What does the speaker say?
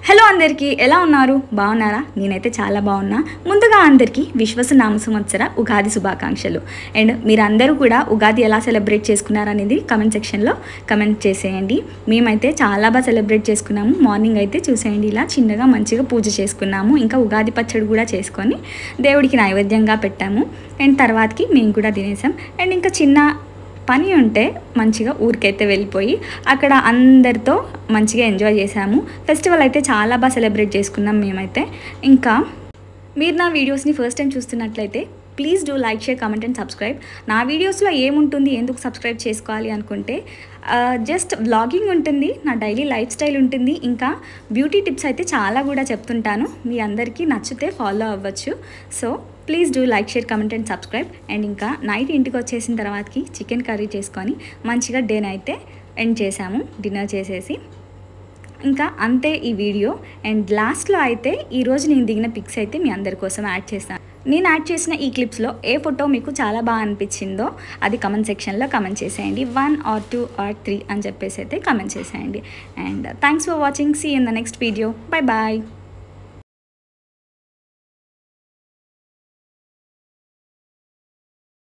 Hello అందరికీ ఎలా ఉన్నారు? బాగున్నారా? నేనైతే చాలా బాగున్నా. ముందుగా అందరికీ విశ్వసనామ సంవత్సర ఉగాది శుభాకాంక్షలు. అండ్ మీరందరూ కూడా ఉగాది ఎలా సెలబ్రేట్ చేసుకున్నారనేది కమెంట్ సెక్షన్లో కమెంట్ చేసేయండి. మేమైతే చాలా బాగా సెలబ్రేట్ చేసుకున్నాము. మార్నింగ్ అయితే చూసేయండి, ఇలా చిన్నగా మంచిగా పూజ చేసుకున్నాము. ఇంకా ఉగాది పచ్చడి కూడా చేసుకొని దేవుడికి నైవేద్యంగా పెట్టాము. అండ్ తర్వాతకి మేము కూడా తినేసాం. అండ్ ఇంకా చిన్న పని ఉంటే మంచిగా ఊరికైతే వెళ్ళిపోయి అక్కడ అందరితో మంచిగా ఎంజాయ్ చేసాము. ఫెస్టివల్ అయితే చాలా బాగా సెలబ్రేట్ చేసుకున్నాం మేమైతే. ఇంకా మీరు నా వీడియోస్ని ఫస్ట్ టైం చూస్తున్నట్లయితే please do like, share, comment and subscribe. నా వీడియోస్లో ఏముంటుంది, ఎందుకు సబ్స్క్రైబ్ చేసుకోవాలి అనుకుంటే జస్ట్ వ్లాగింగ్ ఉంటుంది, నా డైలీ లైఫ్ స్టైల్ ఉంటుంది, ఇంకా బ్యూటీ టిప్స్ అయితే చాలా కూడా చెప్తుంటాను. మీ అందరికీ నచ్చితే ఫాలో అవ్వచ్చు. So please do like, share, comment and subscribe. And ఇంకా నైట్ ఇంటికి వచ్చేసిన తర్వాతకి చికెన్ కర్రీ చేసుకొని మంచిగా డేని అయితే ఎండ్ చేసాము, డిన్నర్ చేసేసి. ఇంకా అంతే ఈ వీడియో. అండ్ లాస్ట్లో అయితే ఈరోజు నేను దిగిన పిక్స్ అయితే మీ అందరి కోసం యాడ్ చేస్తాను. నేను యాడ్ చేసిన ఈ క్లిప్స్లో ఏ ఫోటో మీకు చాలా బాగా అనిపించిందో అది కమెంట్ సెక్షన్లో కమెంట్ చేసేయండి. 1 or 2 or 3 అని చెప్పేసి అయితే కమెంట్ చేసేయండి. And thanks for watching. See in the next video. Bye bye.